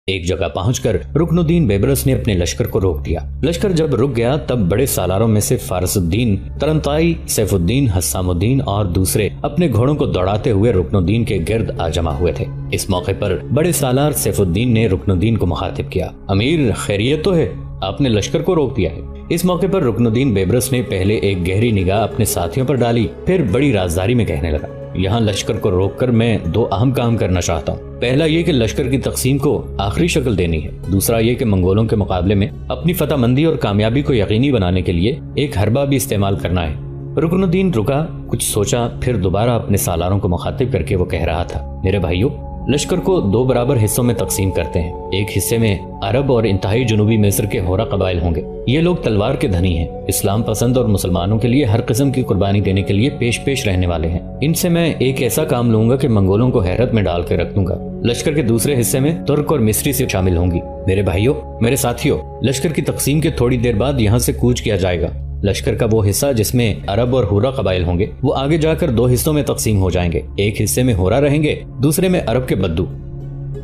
ایک جگہ پہنچ کر رکن الدین بیبرس نے اپنے لشکر کو روک دیا۔ لشکر جب رک گیا تب بڑے سالاروں میں سے فارس الدین، ترنتائی، سیف الدین، حسام الدین اور دوسرے اپنے گھوڑوں کو دوڑاتے ہوئے رکن الدین کے گرد آ جمع ہوئے تھے۔ اس موقع پر بڑے سالار سیف الدین نے رکن الدین کو مخاطب کیا، امیر خیریت تو ہے؟ آپ نے لشکر کو روک دیا ہے۔ اس موقع پر رکن الدین بیبرس نے پہلے ایک گہری نگاہ اپنے ساتھیوں پر ڈالی، پھر بڑی رازداری میں کہنے لگا، یہاں لشکر کو روک کر میں دو اہم کام کرنا چاہتا ہوں۔ پہلا یہ کہ لشکر کی تقسیم کو آخری شکل دینی ہے، دوسرا یہ کہ منگولوں کے مقابلے میں اپنی فتح مندی اور کامیابی کو یقینی بنانے کے لیے ایک حربہ بھی استعمال کرنا ہے۔ رکن الدین رکا، کچھ سوچا، پھر دوبارہ اپنے سالاروں کو مخاطب کر کے وہ کہہ رہا تھا، میرے بھائیوں، لشکر کو دو برابر حصوں میں تقسیم کرتے ہیں۔ ایک حصے میں عرب اور انتہائی جنوبی مصر کے ہورا قبائل ہوں گے۔ یہ لوگ تلوار کے دھنی ہیں، اسلام پسند اور مسلمانوں کے لیے ہر قسم کی قربانی دینے کے لیے پیش رہنے والے ہیں۔ ان سے میں ایک ایسا کام لوں گا کہ منگولوں کو حیرت میں ڈال کے رکھ دوں گا۔ لشکر کے دوسرے حصے میں ترک اور مصری سے شامل ہوں گی۔ میرے بھائیوں، میرے ساتھیوں، لشکر کی تقسیم کے تھوڑی دیر بعد یہاں سے کوچ کیا جائے گا۔ لشکر کا وہ حصہ جس میں عرب اور ہورا قبائل ہوں گے وہ آگے جا کر دو حصوں میں تقسیم ہو جائیں گے، ایک حصے میں ہورا رہیں گے، دوسرے میں عرب کے بدو۔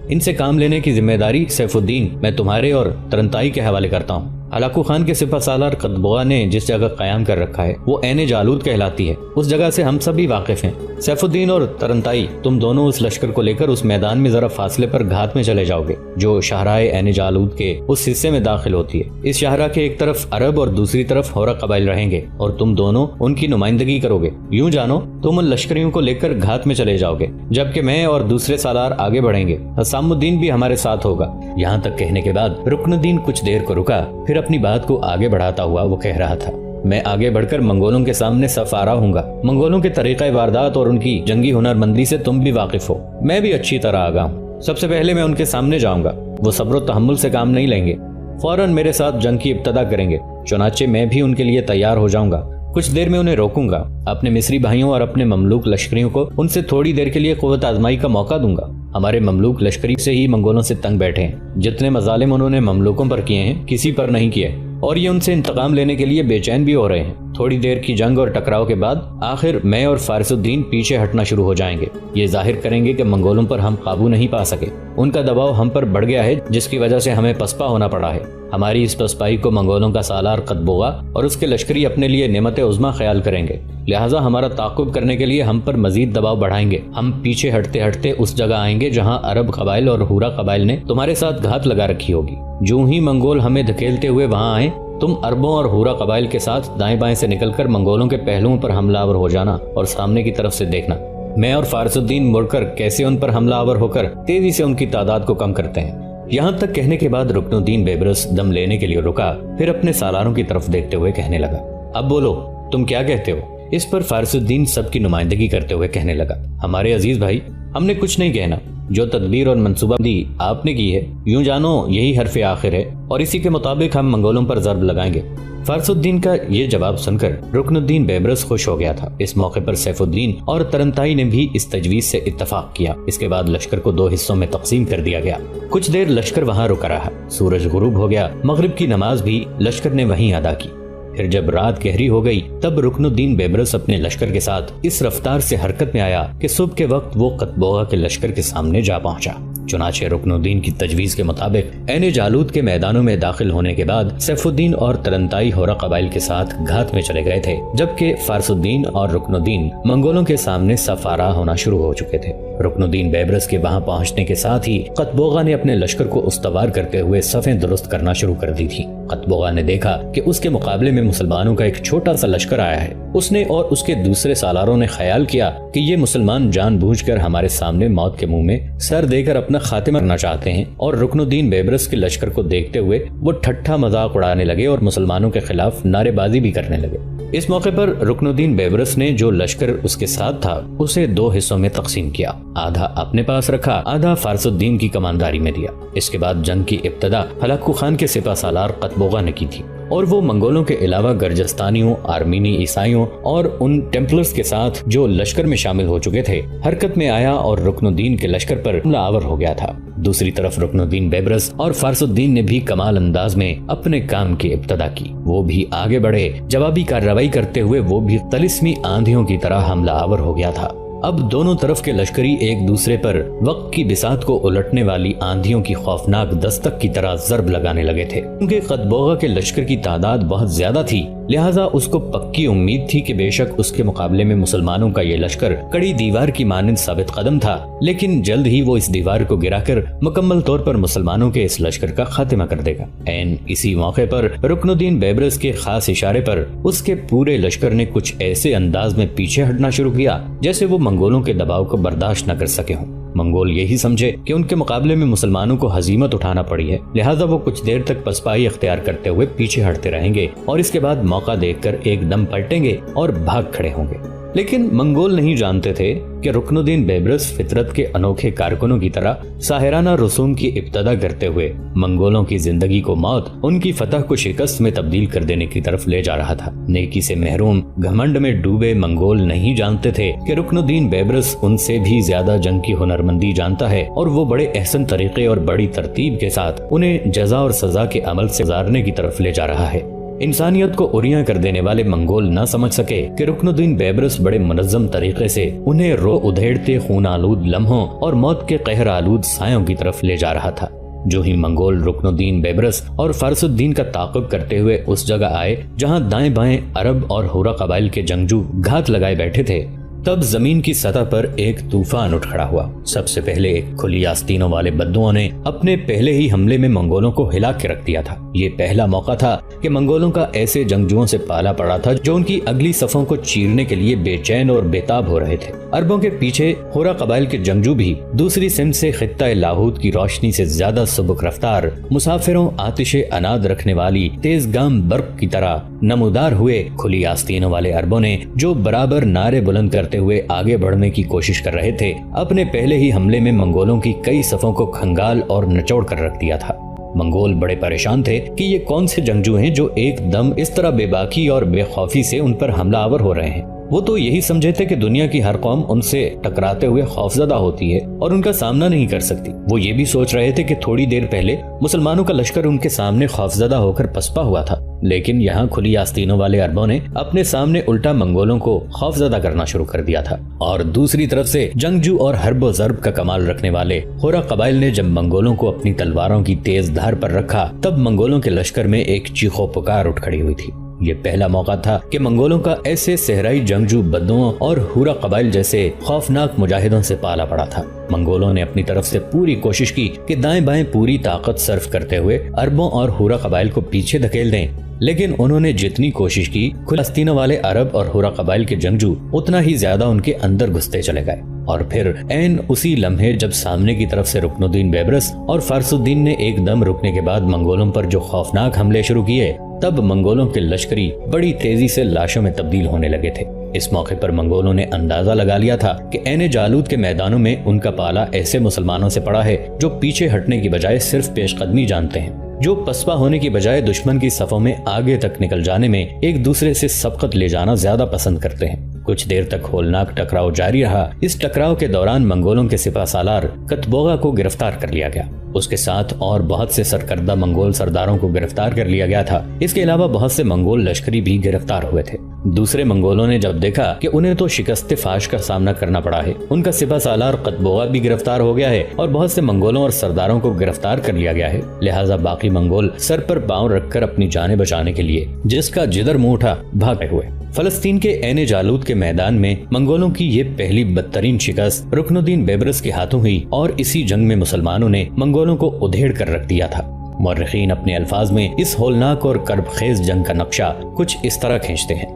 ان سے کام لینے کی ذمہ داری سیف الدین میں تمہارے اور ترنتائی کے حوالے کرتا ہوں۔ ہلاکو خان کے سپہ سالار قطبوغا نے جس جگہ قیام کر رکھا ہے وہ عین جالود کہلاتی ہے، اس جگہ سے ہم سب بھی واقف ہیں۔ سیف الدین اور ترنتائی، تم دونوں اس لشکر کو لے کر اس میدان میں ذرا فاصلے پر گھات میں چلے جاؤ گے جو شاہراہ عین جالود کے اس حصے میں داخل ہوتی ہے۔ اس شاہراہ کے ایک طرف عرب اور دوسری طرف ہورا قبائل رہیں گے اور تم دونوں ان کی نمائندگی کرو گے۔ یوں جانو تم ان لشکریوں کو لے کر گھات میں چلے جاؤ گے جبکہ میں اور دوسرے سالار آگے بڑھیں گے۔ حسام الدین بھی ہمارے ساتھ ہوگا۔ یہاں تک کہنے کے بعد رکن الدین کچھ دیر کو رکا، پھر اپنی بات کو آگے بڑھاتا ہوا وہ کہہ رہا تھا، میں آگے بڑھ کر منگولوں کے سامنے صف آرا ہوں گا۔ منگولوں کے طریقہ واردات اور ان کی جنگی ہنرمندی سے تم بھی واقف ہو، میں بھی اچھی طرح آگاہ ہوں۔ سب سے پہلے میں ان کے سامنے جاؤں گا، وہ صبر و تحمل سے کام نہیں لیں گے، فوراً میرے ساتھ جنگ کی ابتدا کریں گے، چنانچہ میں بھی ان کے لیے تیار ہو جاؤں گا۔ کچھ دیر میں انہیں روکوں گا، اپنے مصری بھائیوں اور اپنے مملوک لشکریوں کو ان سے تھوڑی دیر کے لیے قوت آزمائی کا موقع دوں گا۔ ہمارے مملوک لشکری سے ہی منگولوں سے تنگ بیٹھے ہیں، جتنے مظالم انہوں نے مملوکوں پر کیے ہیں کسی پر نہیں کیے، اور یہ ان سے انتقام لینے کے لیے بے چین بھی ہو رہے ہیں۔ تھوڑی دیر کی جنگ اور ٹکراؤ کے بعد آخر میں اور فارس الدین پیچھے ہٹنا شروع ہو جائیں گے، یہ ظاہر کریں گے کہ منگولوں پر ہم قابو نہیں پا سکے، ان کا دباؤ ہم پر بڑھ گیا ہے جس کی وجہ سے ہمیں پسپا ہونا پڑا ہے۔ ہماری اس پسپائی کو منگولوں کا سالار قطبوغا اور اس کے لشکری اپنے لیے نعمت عظمیٰ خیال کریں گے، لہٰذا ہمارا تعاقب کرنے کے لیے ہم پر مزید دباؤ بڑھائیں گے۔ ہم پیچھے ہٹتے ہٹتے اس جگہ آئیں گے جہاں عرب قبائل اور ہورا قبائل نے تمہارے ساتھ گھات لگا رکھی ہوگی۔ جو ہی منگول ہمیں دھکیلتے ہوئے وہاں آئیں، تم عربوں اور ہورا قبائل کے ساتھ دائیں بائیں سے نکل کر منگولوں کے پہلوؤں پر حملہ آور ہو جانا اور سامنے کی طرف سے دیکھنا میں اور فارس الدین مڑ کر کیسے ان پر حملہ آور ہو کر تیزی سے ان کی تعداد کو کم کرتے ہیں۔ یہاں تک کہنے کے بعد رکن الدین بیبرس دم لینے کے لیے رکا، پھر اپنے سالاروں کی طرف دیکھتے ہوئے کہنے لگا، اب بولو تم کیا کہتے ہو؟ اس پر فارس الدین سب کی نمائندگی کرتے ہوئے کہنے لگا، ہمارے عزیز بھائی، ہم نے کچھ نہیں کہنا، جو تدبیر اور منصوبہ بندی آپ نے کی ہے یوں جانو یہی حرف آخر ہے اور اسی کے مطابق ہم منگولوں پر ضرب لگائیں گے۔ فارس الدین کا یہ جواب سن کر رکن الدین بیبرس خوش ہو گیا تھا۔ اس موقع پر سیف الدین اور ترنتائی نے بھی اس تجویز سے اتفاق کیا۔ اس کے بعد لشکر کو دو حصوں میں تقسیم کر دیا گیا۔ کچھ دیر لشکر وہاں رکا رہا، سورج غروب ہو گیا، مغرب کی نماز بھی لشکر نے وہیں ادا کی۔ پھر جب رات گہری ہو گئی تب رکن الدین بیبرس اپنے لشکر کے ساتھ اس رفتار سے حرکت میں آیا کہ صبح کے وقت وہ قطبوغا کے لشکر کے سامنے جا پہنچا۔ چنانچہ رکن الدین کی تجویز کے مطابق عین جالود کے میدانوں میں داخل ہونے کے بعد سیف الدین اور ترنتائی ہورا قبائل کے ساتھ گھات میں چلے گئے تھے، جبکہ فارس الدین اور رکن الدین منگولوں کے سامنے صف آرا ہونا شروع ہو چکے تھے۔ رکن الدین بیبرس کے وہاں پہنچنے کے ساتھ ہی قطبوغا نے اپنے لشکر کو استوار کرتے ہوئے صفیں درست کرنا شروع کر دی تھی۔ قطبوغا نے دیکھا کہ اس کے مقابلے میں مسلمانوں کا ایک چھوٹا سا لشکر آیا ہے۔ اس نے اور اس کے دوسرے سالاروں نے خیال کیا کہ یہ مسلمان جان بوجھ کر ہمارے سامنے موت کے منہ میں سر دے کر اپنا خاتمہ کرنا چاہتے ہیں، اور رکن الدین بیبرس کے لشکر کو دیکھتے ہوئے وہ ٹھٹھا مذاق اڑانے لگے اور مسلمانوں کے خلاف نعرے بازی بھی کرنے لگے۔ اس موقع پر رکن الدین بیبرس نے جو لشکر اس کے ساتھ تھا اسے دو حصوں میں تقسیم کیا، آدھا اپنے پاس رکھا، آدھا فارس الدین کی کمانداری میں دیا۔ اس کے بعد جنگ کی ابتدا ہلاکو خان کے سپہ سالار قطبوغا نے کی تھی، اور وہ منگولوں کے علاوہ گرجستانیوں، آرمینی عیسائیوں اور ان ٹیمپلرز کے ساتھ جو لشکر میں شامل ہو چکے تھے حرکت میں آیا اور رکن الدین کے لشکر پر حملہ آور ہو گیا تھا۔ دوسری طرف رکن الدین بیبرس اور فارس الدین نے بھی کمال انداز میں اپنے کام کی ابتدا کی۔ وہ بھی آگے بڑھے، جوابی کارروائی کرتے ہوئے وہ بھی طلسمی آندھیوں کی طرح حملہ آور ہو گیا تھا۔ اب دونوں طرف کے لشکری ایک دوسرے پر وقت کی بساط کو الٹنے والی آندھیوں کی خوفناک دستک کی طرح ضرب لگانے لگے تھے۔ کیونکہ قتبوغہ کے لشکر کی تعداد بہت زیادہ تھی، لہٰذا اس کو پکی امید تھی کہ بے شک اس کے مقابلے میں مسلمانوں کا یہ لشکر کڑی دیوار کی مانند ثابت قدم تھا، لیکن جلد ہی وہ اس دیوار کو گرا کر مکمل طور پر مسلمانوں کے اس لشکر کا خاتمہ کر دے گا۔ اسی موقع پر رکن الدین بیبرس کے خاص اشارے پر اس کے پورے لشکر نے کچھ ایسے انداز میں پیچھے ہٹنا شروع کیا جیسے وہ منگولوں کے دباؤ کو برداشت نہ کر سکے ہوں۔ منگول یہی سمجھے کہ ان کے مقابلے میں مسلمانوں کو ہزیمت اٹھانا پڑی ہے، لہٰذا وہ کچھ دیر تک پسپائی اختیار کرتے ہوئے پیچھے ہٹتے رہیں گے اور اس کے بعد موقع دیکھ کر ایک دم پلٹیں گے اور بھاگ کھڑے ہوں گے۔ لیکن منگول نہیں جانتے تھے کہ رکن الدین بیبرس فطرت کے انوکھے کارکنوں کی طرح ساحرانہ رسوم کی ابتدا کرتے ہوئے منگولوں کی زندگی کو موت، ان کی فتح کو شکست میں تبدیل کر دینے کی طرف لے جا رہا تھا۔ نیکی سے محروم، گھمنڈ میں ڈوبے منگول نہیں جانتے تھے کہ رکن الدین بیبرس ان سے بھی زیادہ جنگ کی ہنرمندی جانتا ہے اور وہ بڑے احسن طریقے اور بڑی ترتیب کے ساتھ انہیں جزا اور سزا کے عمل سے گزارنے کی طرف لے جا رہا ہے۔ انسانیت کو اوریاں کر دینے والے منگول نہ سمجھ سکے کہ رکن الدین بیبرس بڑے منظم طریقے سے انہیں رو ادھیڑتے خون آلود لمحوں اور موت کے قہر آلود سایوں کی طرف لے جا رہا تھا۔ جو ہی منگول رکن الدین بیبرس اور فارس الدین کا تعاقب کرتے ہوئے اس جگہ آئے جہاں دائیں بائیں عرب اور ہورا قبائل کے جنگجو گھات لگائے بیٹھے تھے، تب زمین کی سطح پر ایک طوفان اٹھ کھڑا ہوا۔ سب سے پہلے ایک کھلی آستینوں والے بدوؤں نے اپنے پہلے ہی حملے میں منگولوں کو ہلا کے رکھ دیا تھا۔ یہ پہلا موقع تھا کہ منگولوں کا ایسے جنگجوؤں سے پالا پڑا تھا جو ان کی اگلی صفوں کو چیرنے کے لیے بے چین اور بےتاب ہو رہے تھے۔ عربوں کے پیچھے ہورا قبائل کے جنگجو بھی دوسری سمت سے خطہ لاہوت کی روشنی سے زیادہ سبک رفتار، مسافروں آتش اناد رکھنے والی تیز گام برق کی طرح نمودار ہوئے۔ کھلی آستینوں والے عربوں نے جو برابر نعرے بلند کرتے ہوئے آگے بڑھنے کی کوشش کر رہے تھے، اپنے پہلے ہی حملے میں منگولوں کی کئی صفوں کو کھنگال اور نچوڑ کر رکھ دیا تھا۔ منگول بڑے پریشان تھے کہ یہ کون سے جنگجو ہیں جو ایک دم اس طرح بے باکی اور بے خوفی سے ان پر حملہ آور ہو رہے ہیں۔ وہ تو یہی سمجھے تھے کہ دنیا کی ہر قوم ان سے ٹکراتے ہوئے خوفزدہ ہوتی ہے اور ان کا سامنا نہیں کر سکتی۔ وہ یہ بھی سوچ رہے تھے کہ تھوڑی دیر پہلے مسلمانوں کا لشکر ان کے سامنے خوفزدہ ہو کر پسپا ہوا تھا، لیکن یہاں کھلی آستینوں والے عربوں نے اپنے سامنے الٹا منگولوں کو خوفزدہ کرنا شروع کر دیا تھا۔ اور دوسری طرف سے جنگجو اور حرب و ضرب کا کمال رکھنے والے ہورا قبائل نے جب منگولوں کو اپنی تلواروں کی تیز دھار پر رکھا، تب منگولوں کے لشکر میں ایک چیخو پکار اٹھ کھڑی ہوئی تھی۔ یہ پہلا موقع تھا کہ منگولوں کا ایسے صحرائی جنگجو بدوؤں اور ہورا قبائل جیسے خوفناک مجاہدوں سے پالا پڑا تھا۔ منگولوں نے اپنی طرف سے پوری کوشش کی کہ دائیں بائیں پوری طاقت صرف کرتے ہوئے عربوں اور ہورا قبائل کو پیچھے دھکیل دیں، لیکن انہوں نے جتنی کوشش کی، فلسطینوں والے عرب اور ہورا قبائل کے جنگجو اتنا ہی زیادہ ان کے اندر گھستے چلے گئے۔ اور پھر عین اسی لمحے جب سامنے کی طرف سے رکن الدین بیبرس اور فارس الدین نے ایک دم رکنے کے بعد منگولوں پر جو خوفناک حملے شروع کیے، تب منگولوں کے لشکری بڑی تیزی سے لاشوں میں تبدیل ہونے لگے تھے۔ اس موقع پر منگولوں نے اندازہ لگا لیا تھا کہ عین جالوت کے میدانوں میں ان کا پالا ایسے مسلمانوں سے پڑا ہے جو پیچھے ہٹنے کی بجائے صرف پیش قدمی جانتے ہیں، جو پسپا ہونے کی بجائے دشمن کی صفوں میں آگے تک نکل جانے میں ایک دوسرے سے سبقت لے جانا زیادہ پسند کرتے ہیں۔ کچھ دیر تک ہولناک ٹکراؤ جاری رہا۔ اس ٹکراؤ کے دوران منگولوں کے سپہ سالار قتبوغہ کو گرفتار کر لیا گیا۔ اس کے ساتھ اور بہت سے سرکردہ منگول سرداروں کو گرفتار کر لیا گیا تھا۔ اس کے علاوہ بہت سے منگول لشکری بھی گرفتار ہوئے تھے۔ دوسرے منگولوں نے جب دیکھا کہ انہیں تو شکست فاش کا سامنا کرنا پڑا ہے، ان کا سپہ سالار قتبوغہ بھی گرفتار ہو گیا ہے اور بہت سے منگولوں اور سرداروں کو گرفتار کر لیا گیا ہے، لہٰذا باقی منگول سر پر پاؤں رکھ کر اپنی جانیں بچانے کے لیے جس کا جدھر منہ اٹھا بھاگے ہوئے۔ فلسطین کے عین جالوت کے میدان میں منگولوں کی یہ پہلی بدترین شکست رکن الدین بیبرس کے ہاتھوں ہوئی اور اسی جنگ میں مسلمانوں نے منگولوں کو ادھیڑ کر رکھ دیا تھا۔ مورخین اپنے الفاظ میں اس ہولناک اور کرب خیز جنگ کا نقشہ کچھ اس طرح کھینچتے ہیں۔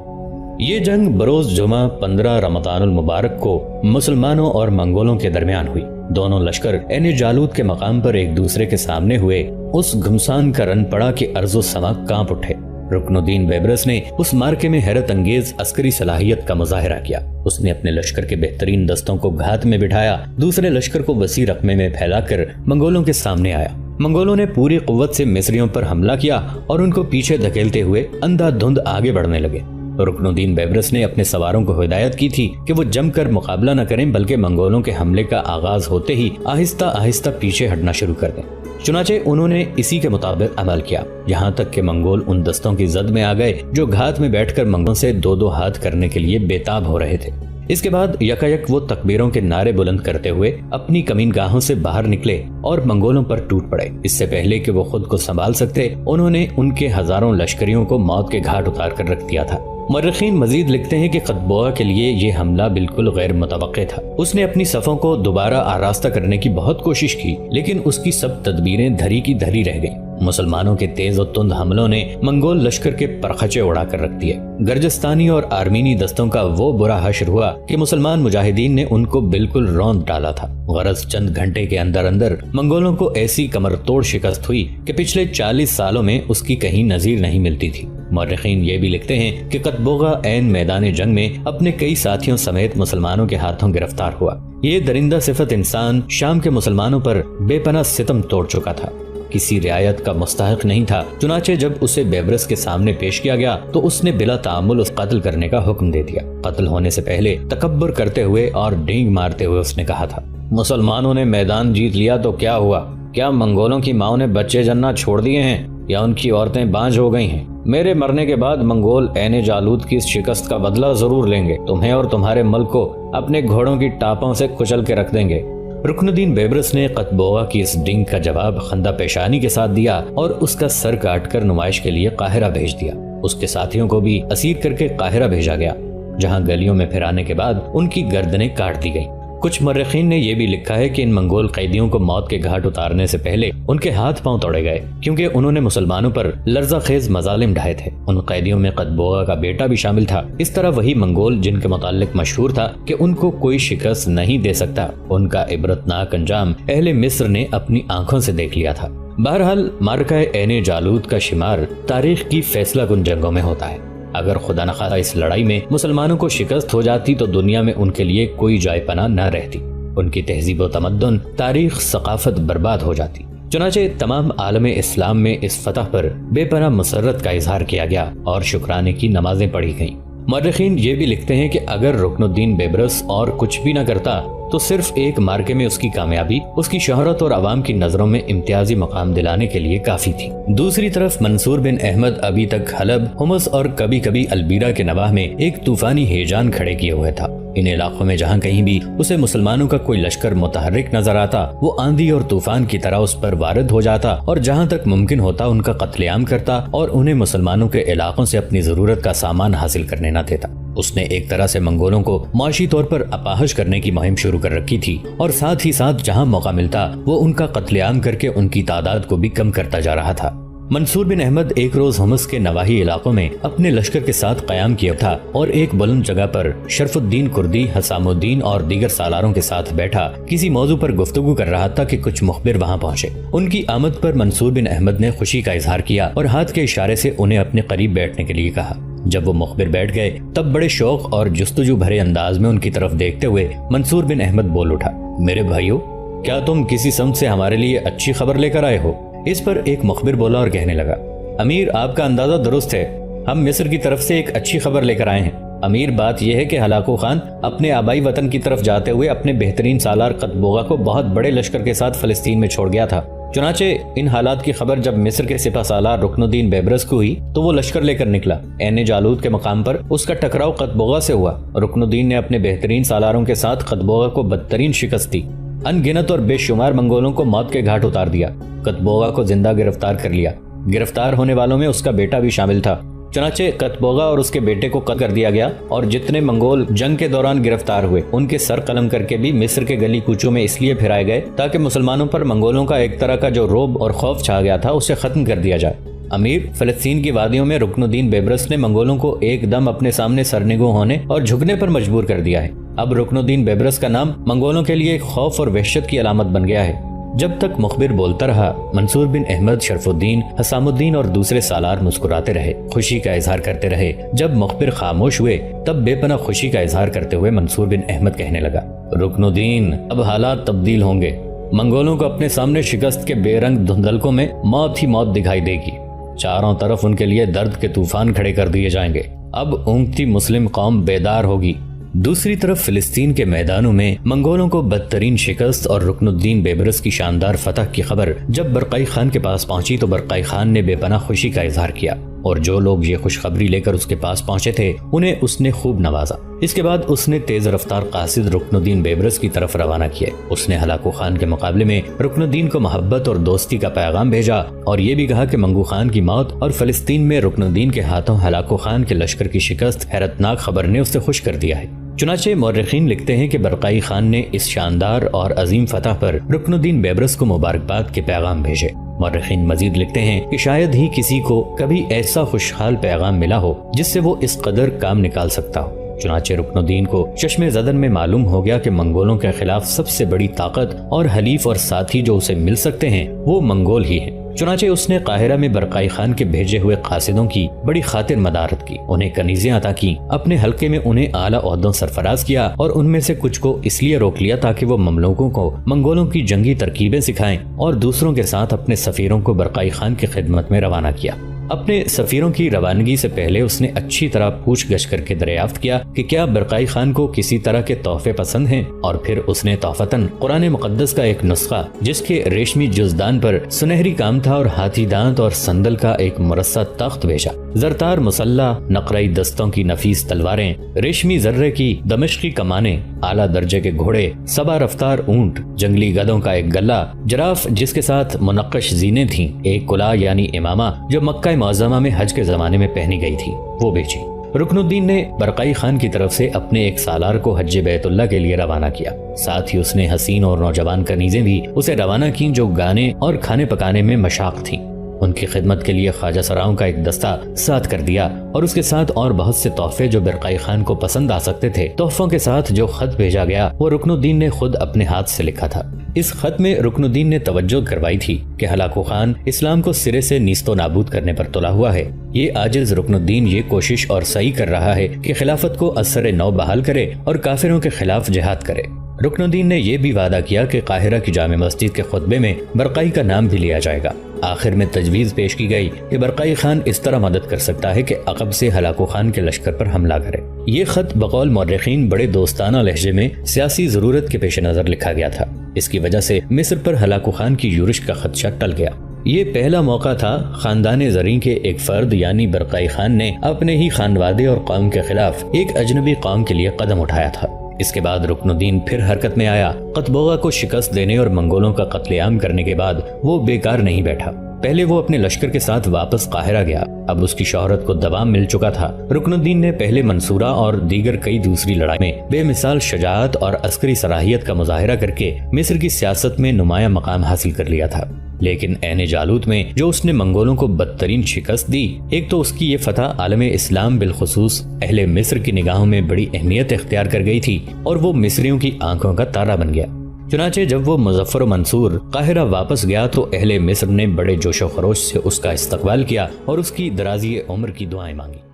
یہ جنگ بروز جمعہ 15 رمضان المبارک کو مسلمانوں اور منگولوں کے درمیان ہوئی۔ دونوں لشکر عین جالوت کے مقام پر ایک دوسرے کے سامنے ہوئے۔ اس گھمسان کا رن پڑا کہ ارض و سما کانپ اٹھے۔ رکن الدین بیبرس نے اس مارکے میں حیرت انگیز عسکری صلاحیت کا مظاہرہ کیا۔ اس نے اپنے لشکر کے بہترین دستوں کو گھات میں بٹھایا، دوسرے لشکر کو وسیع رقمے میں پھیلا کر منگولوں کے سامنے آیا۔ منگولوں نے پوری قوت سے مصریوں پر حملہ کیا اور ان کو پیچھے دھکیلتے ہوئے اندھا دھند آگے بڑھنے لگے۔ رکن الدین بیبرس نے اپنے سواروں کو ہدایت کی تھی کہ وہ جم کر مقابلہ نہ کریں بلکہ منگولوں کے حملے کا آغاز ہوتے ہی آہستہ آہستہ پیچھے ہٹنا شروع کر دیں۔ چنانچہ انہوں نے اسی کے مطابق عمل کیا، یہاں تک کہ منگول ان دستوں کی زد میں آ گئے جو گھات میں بیٹھ کر منگولوں سے دو دو ہاتھ کرنے کے لیے بےتاب ہو رہے تھے۔ اس کے بعد یکایک وہ تکبیروں کے نعرے بلند کرتے ہوئے اپنی کمین گاہوں سے باہر نکلے اور منگولوں پر ٹوٹ پڑے۔ اس سے پہلے کہ وہ خود کو سنبھال سکتے، انہوں نے ان کے ہزاروں لشکریوں کو موت کے گھاٹ اتار کر رکھ دیا تھا۔ مورخین مزید لکھتے ہیں کہ قطبوغا کے لیے یہ حملہ بالکل غیر متوقع تھا۔ اس نے اپنی صفوں کو دوبارہ آراستہ کرنے کی بہت کوشش کی، لیکن اس کی سب تدبیریں دھری کی دھری رہ گئیں۔ مسلمانوں کے تیز و تند حملوں نے منگول لشکر کے پرخچے اڑا کر رکھ دیے۔ گرجستانی اور آرمینی دستوں کا وہ برا حشر ہوا کہ مسلمان مجاہدین نے ان کو بالکل روند ڈالا تھا۔ غرض چند گھنٹے کے اندر اندر منگولوں کو ایسی کمر توڑ شکست ہوئی کہ پچھلے 40 سالوں میں اس کی کہیں نظیر نہیں ملتی تھی۔ مورخین یہ بھی لکھتے ہیں کہ قطبوغا عین میدان جنگ میں اپنے کئی ساتھیوں سمیت مسلمانوں کے ہاتھوں گرفتار ہوا۔ یہ درندہ صفت انسان شام کے مسلمانوں پر بے پناہ ستم توڑ چکا تھا، کسی رعایت کا مستحق نہیں تھا۔ چنانچہ جب اسے بیبرس کے سامنے پیش کیا گیا تو اس نے بلا تعامل اس قتل کرنے کا حکم دے دیا۔ قتل ہونے سے پہلے تکبر کرتے ہوئے اور ڈینگ مارتے ہوئے اس نے کہا تھا، مسلمانوں نے میدان جیت لیا تو کیا ہوا؟ کیا منگولوں کی ماؤں نے بچے جننا چھوڑ دیے ہیں یا ان کی عورتیں بانجھ ہو گئی ہیں؟ میرے مرنے کے بعد منگول عین جالوت کی اس شکست کا بدلہ ضرور لیں گے۔ تمہیں اور تمہارے ملک کو اپنے گھوڑوں کی ٹاپوں سے کچل کے رکھ دیں گے۔ رکن الدین بیبرس نے قطبوغا کی اس ڈنگ کا جواب خندہ پیشانی کے ساتھ دیا اور اس کا سر کاٹ کر نمائش کے لیے قاہرہ بھیج دیا۔ اس کے ساتھیوں کو بھی اسیر کر کے قاہرہ بھیجا گیا، جہاں گلیوں میں پھرانے کے بعد ان کی گردنیں کاٹ دی گئیں۔ کچھ مورخین نے یہ بھی لکھا ہے کہ ان منگول قیدیوں کو موت کے گھاٹ اتارنے سے پہلے ان کے ہاتھ پاؤں توڑے گئے، کیونکہ انہوں نے مسلمانوں پر لرزہ خیز مظالم ڈھائے تھے۔ ان قیدیوں میں قطبوغا کا بیٹا بھی شامل تھا۔ اس طرح وہی منگول جن کے متعلق مشہور تھا کہ ان کو کوئی شکست نہیں دے سکتا، ان کا عبرتناک انجام اہل مصر نے اپنی آنکھوں سے دیکھ لیا تھا۔ بہرحال معرکہ عین جالوت کا شمار تاریخ کی فیصلہ کن جنگوں میں ہوتا ہے۔ اگر خدا نخواستہ اس لڑائی میں مسلمانوں کو شکست ہو جاتی تو دنیا میں ان کے لیے کوئی جائے پناہ نہ رہتی، ان کی تہذیب و تمدن، تاریخ، ثقافت برباد ہو جاتی۔ چنانچہ تمام عالم اسلام میں اس فتح پر بے پناہ مسرت کا اظہار کیا گیا اور شکرانے کی نمازیں پڑھی گئیں۔ مورخین یہ بھی لکھتے ہیں کہ اگر رکن الدین بیبرس اور کچھ بھی نہ کرتا تو صرف ایک مارکے میں اس کی کامیابی اس کی شہرت اور عوام کی نظروں میں امتیازی مقام دلانے کے لیے کافی تھی۔ دوسری طرف منصور بن احمد ابھی تک حلب، حمص اور کبھی کبھی البیرا کے نواح میں ایک طوفانی ہیجان کھڑے کیے ہوئے تھا۔ ان علاقوں میں جہاں کہیں بھی اسے مسلمانوں کا کوئی لشکر متحرک نظر آتا، وہ آندھی اور طوفان کی طرح اس پر وارد ہو جاتا اور جہاں تک ممکن ہوتا ان کا قتل عام کرتا اور انہیں مسلمانوں کے علاقوں سے اپنی ضرورت کا سامان حاصل کرنے نہ دیتا۔ اس نے ایک طرح سے منگولوں کو معاشی طور پر اپاہج کرنے کی مہم شروع کر رکھی تھی اور ساتھ ہی ساتھ جہاں موقع ملتا وہ ان کا قتل عام کر کے ان کی تعداد کو بھی کم کرتا جا رہا تھا۔ منصور بن احمد ایک روز حمص کے نواحی علاقوں میں اپنے لشکر کے ساتھ قیام کیا تھا اور ایک بلند جگہ پر شرف الدین کردی، حسام الدین اور دیگر سالاروں کے ساتھ بیٹھا کسی موضوع پر گفتگو کر رہا تھا کہ کچھ مخبر وہاں پہنچے۔ ان کی آمد پر منصور بن احمد نے خوشی کا اظہار کیا اور ہاتھ کے اشارے سے انہیں اپنے قریب بیٹھنے کے لیے کہا۔ جب وہ مخبر بیٹھ گئے تب بڑے شوق اور جستجو بھرے انداز میں ان کی طرف دیکھتے ہوئے منصور بن احمد بول اٹھا، میرے بھائیو، کیا تم کسی سمت سے ہمارے لیے اچھی خبر لے کر آئے ہو؟ اس پر ایک مخبر بولا اور کہنے لگا، امیر، آپ کا اندازہ درست ہے، ہم مصر کی طرف سے ایک اچھی خبر لے کر آئے ہیں۔ امیر، بات یہ ہے کہ ہلاکو خان اپنے آبائی وطن کی طرف جاتے ہوئے اپنے بہترین سالار قطبوغا کو بہت بڑے لشکر کے ساتھ فلسطین میں چھوڑ گیا تھا۔ چنانچہ ان حالات کی خبر جب مصر کے سپہ سالار رکن الدین بیبرس کو ہوئی تو وہ لشکر لے کر نکلا۔ عین جالوت کے مقام پر اس کا ٹکراؤ قطبوغا سے ہوا۔ رکن الدین نے اپنے بہترین سالاروں کے ساتھ قطبوغا کو بدترین شکست دی، ان گنت اور بے شمار منگولوں کو موت کے گھاٹ اتار دیا۔ قطبوغا کو زندہ گرفتار کر لیا۔ گرفتار ہونے والوں میں اس کا بیٹا بھی شامل تھا۔ چنانچہ قطبوغا اور اس کے بیٹے کو قتل کر دیا گیا اور جتنے منگول جنگ کے دوران گرفتار ہوئے ان کے سر قلم کر کے بھی مصر کے گلی کوچوں میں اس لیے پھرائے گئے تاکہ مسلمانوں پر منگولوں کا ایک طرح کا جو رعب اور خوف چھا گیا تھا اسے ختم کر دیا جائے۔ امیر، فلسطین کی وادیوں میں رکن الدین بیبرس نے منگولوں کو ایک دم اپنے سامنے سرنگوں ہونے اور جھکنے پر مجبور کر دیا ہے۔ اب رکن الدین بیبرس کا نام منگولوں کے لیے خوف اور وحشت کی علامت بن گیا ہے۔ جب تک مخبر بولتا رہا، منصور بن احمد، شرف الدین، حسام الدین اور دوسرے سالار مسکراتے رہے، خوشی کا اظہار کرتے رہے۔ جب مخبر خاموش ہوئے تب بے پناہ خوشی کا اظہار کرتے ہوئے منصور بن احمد کہنے لگا، رکن الدین، اب حالات تبدیل ہوں گے۔ منگولوں کو اپنے سامنے شکست کے بے رنگ دھندلکوں میں موت ہی موت دکھائی دے گی۔ چاروں طرف ان کے لیے درد کے طوفان کھڑے کر دیے جائیں گے۔ اب اونگتی مسلم قوم بیدار ہوگی۔ دوسری طرف فلسطین کے میدانوں میں منگولوں کو بدترین شکست اور رکن الدین بیبرس کی شاندار فتح کی خبر جب برقعی خان کے پاس پہنچی تو برقعی خان نے بے پناہ خوشی کا اظہار کیا۔ اور جو لوگ یہ خوشخبری لے کر اس کے پاس پہنچے تھے انہیں اس نے خوب نوازا۔ اس کے بعد اس نے تیز رفتار قاصد رکن الدین بیبرس کی طرف روانہ کیے۔ اس نے ہلاکو خان کے مقابلے میں رکن الدین کو محبت اور دوستی کا پیغام بھیجا اور یہ بھی کہا کہ منگو خان کی موت اور فلسطین میں رکن الدین کے ہاتھوں ہلاکو خان کے لشکر کی شکست حیرتناک خبر نے اسے خوش کر دیا ہے۔ چنانچہ مورخین لکھتے ہیں کہ برقائی خان نے اس شاندار اور عظیم فتح پر رکن الدین بیبرس کو مبارکباد کے پیغام بھیجے۔ مورخین مزید لکھتے ہیں کہ شاید ہی کسی کو کبھی ایسا خوشحال پیغام ملا ہو جس سے وہ اس قدر کام نکال سکتا ہو۔ چنانچہ رکن الدین کو چشم زدن میں معلوم ہو گیا کہ منگولوں کے خلاف سب سے بڑی طاقت اور حلیف اور ساتھی جو اسے مل سکتے ہیں وہ منگول ہی ہیں۔ چنانچہ اس نے قاہرہ میں برقائی خان کے بھیجے ہوئے قاصدوں کی بڑی خاطر مدارت کی، انہیں کنیزیں عطا کی، اپنے حلقے میں انہیں اعلیٰ عہدوں سرفراز کیا اور ان میں سے کچھ کو اس لیے روک لیا تاکہ وہ مملوکوں کو منگولوں کی جنگی ترکیبیں سکھائیں، اور دوسروں کے ساتھ اپنے سفیروں کو برقائی خان کی خدمت میں روانہ کیا۔ اپنے سفیروں کی روانگی سے پہلے اس نے اچھی طرح پوچھ گچھ کر کے دریافت کیا کہ کیا برقائی خان کو کسی طرح کے تحفے پسند ہیں، اور پھر اس نے تحفتاً قرآن مقدس کا ایک نسخہ جس کے ریشمی جزدان پر سنہری کام تھا اور ہاتھی دانت اور سندل کا ایک مرصع تخت بھیجا، زرتار مسلح نقرئی دستوں کی نفیس تلواریں، ریشمی زرے کی دمشقی کمانیں، اعلیٰ درجے کے گھوڑے، سبا رفتار اونٹ، جنگلی گدھوں کا ایک گلہ، جراف جس کے ساتھ منقش زینے تھیں، ایک کلاه یعنی امامہ جو مکہ معظمہ میں حج کے زمانے میں پہنی گئی تھی، وہ بیچی۔ رکن الدین نے برقائی خان کی طرف سے اپنے ایک سالار کو حج بیت اللہ کے لیے روانہ کیا، ساتھ ہی اس نے حسین اور نوجوان کنیزیں بھی اسے روانہ کیں جو گانے اور کھانے پکانے میں مشاق تھیں۔ ان کی خدمت کے لیے خواجہ سراؤں کا ایک دستہ ساتھ کر دیا اور اس کے ساتھ اور بہت سے تحفے جو برقائی خان کو پسند آ سکتے تھے۔ تحفوں کے ساتھ جو خط بھیجا گیا وہ رکن الدین نے خود اپنے ہاتھ سے لکھا تھا۔ اس خط میں رکن الدین نے توجہ کروائی تھی کہ ہلاکو خان اسلام کو سرے سے نیست و نابود کرنے پر تلا ہوا ہے۔ یہ عاجز رکن الدین یہ کوشش اور سعی کر رہا ہے کہ خلافت کو اثر نو بحال کرے اور کافروں کے خلاف جہاد کرے۔ رکن الدین نے یہ بھی وعدہ کیا کہ قاہرہ کی جامع مسجد کے خطبے میں برقائی کا نام بھی لیا جائے گا۔ آخر میں تجویز پیش کی گئی کہ برقائی خان اس طرح مدد کر سکتا ہے کہ عقب سے ہلاکو خان کے لشکر پر حملہ کرے۔ یہ خط بقول مورخین بڑے دوستانہ لہجے میں سیاسی ضرورت کے پیش نظر لکھا گیا تھا۔ اس کی وجہ سے مصر پر ہلاکو خان کی یورش کا خدشہ ٹل گیا۔ یہ پہلا موقع تھا خاندان زریں کے ایک فرد یعنی برقائی خان نے اپنے ہی خانوادے اور قوم کے خلاف ایک اجنبی قوم کے لیے قدم اٹھایا تھا۔ اس کے بعد رکن الدین پھر حرکت میں آیا۔ قطبوغہ کو شکست دینے اور منگولوں کا قتل عام کرنے کے بعد وہ بیکار نہیں بیٹھا۔ پہلے وہ اپنے لشکر کے ساتھ واپس قاہرہ گیا، اب اس کی شہرت کو دوام مل چکا تھا۔ رکن الدین نے پہلے منصورہ اور دیگر کئی دوسری لڑائی میں بے مثال شجاعت اور عسکری صلاحیت کا مظاہرہ کر کے مصر کی سیاست میں نمایاں مقام حاصل کر لیا تھا۔ لیکن عین جالوت میں جو اس نے منگولوں کو بدترین شکست دی، ایک تو اس کی یہ فتح عالم اسلام بالخصوص اہل مصر کی نگاہوں میں بڑی اہمیت اختیار کر گئی تھی اور وہ مصریوں کی آنکھوں کا تارا بن گیا۔ چنانچہ جب وہ مظفر و منصور قاہرہ واپس گیا تو اہل مصر نے بڑے جوش و خروش سے اس کا استقبال کیا اور اس کی درازی عمر کی دعائیں مانگی۔